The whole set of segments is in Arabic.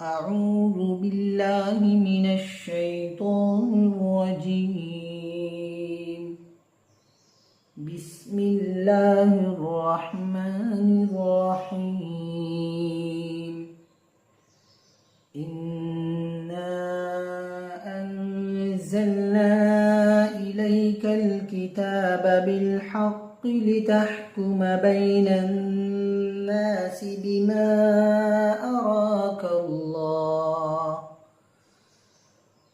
أعوذ بالله من الشيطان الرجيم. بسم الله الرحمن الرحيم. إنا أنزلنا إليك الكتاب بالحق لتحكم بين الناس بما أراك الله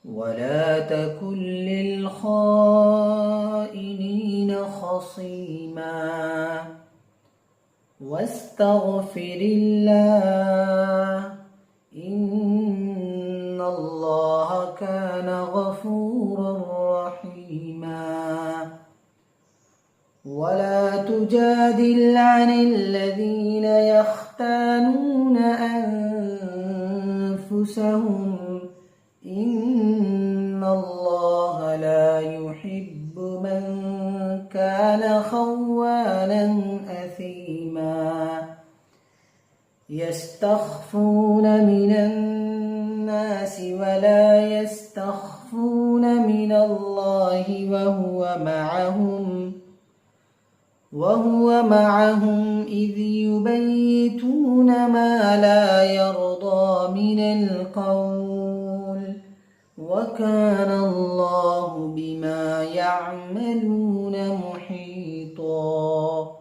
ولا تكن للخائنين خصيما واستغفر الله إن الله كان غفورا رحيما. ولا تجادل عن الذين يختانون أنفسهم إن الله لا يحب من كان خوانا أثيما. يستخفون من الناس ولا يستخفون من الله وهو معهم إذ يبيتون ما لا يرضى من القول وكان الله بما يعملون محيطا.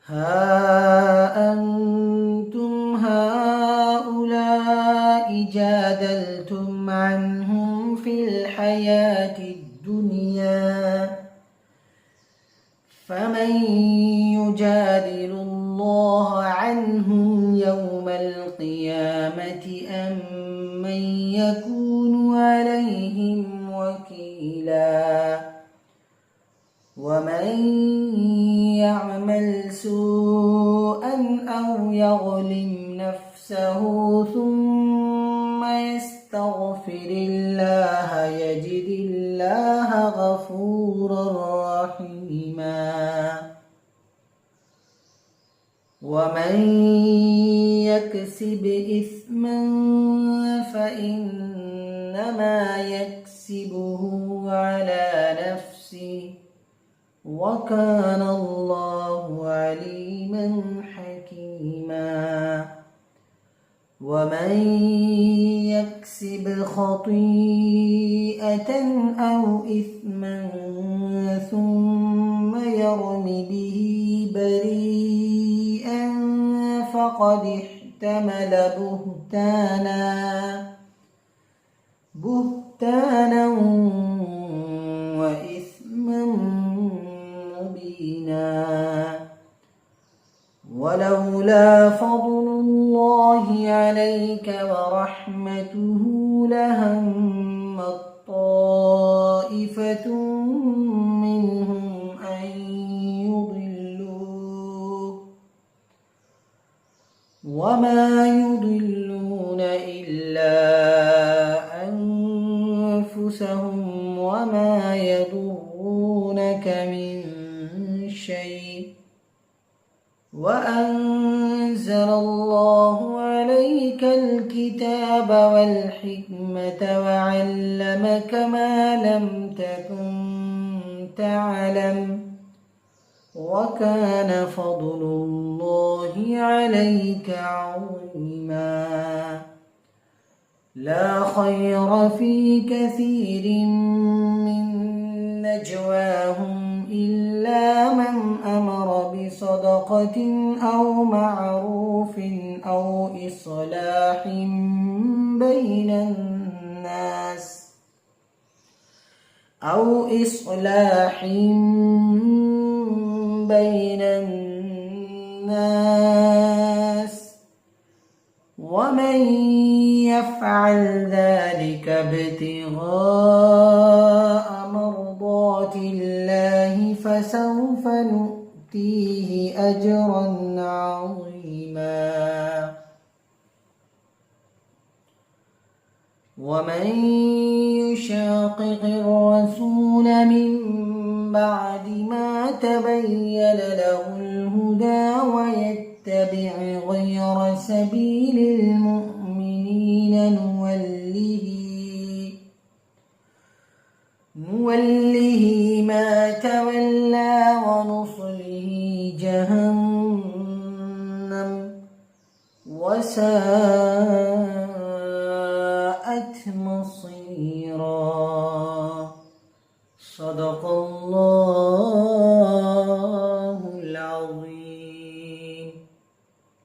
ها أنتم هؤلاء جادلتم عنهم في الحياة الدنيا فمن يجادل الله عنهم يوم القيامة أم من يكون عليهم وكيلا. ومن يعمل سوءا أو يظلم نفسه ثم يستغفر الله يجد الله غفورا رحيما. ومن يكسب إثما فإنما يكسبه على نفسه وكان الله عليما حكيما. ومن يكسب خطيئة أو إثما ثم يرم به بريئا فقد احتمل بهتانا وإثما مبينا. ولولا فضل الله عليك ورحمته لهمت طائفة منهم أن يضلوه وما يضلون إلا أنفسهم وما يضرونك من شيء وأنزل الله عليك الكتاب والحكمة وعلمك ما لم تكن تعلم وكان فضل الله عليك عظيما. لا خير في كثير من نجواهم إلا من أمر بصدقة أو معروف أو إصلاح بين الناس ومن يفعل ذلك ابتغاء مرضات الله فسوف نؤتيه أجرا عظيما. ومن يشاقق الرسول من بعد ما تبين له الهدى ويتبع غير سبيل نوله ما تولى ونصله جهنم وساءت مصيرا. صدق الله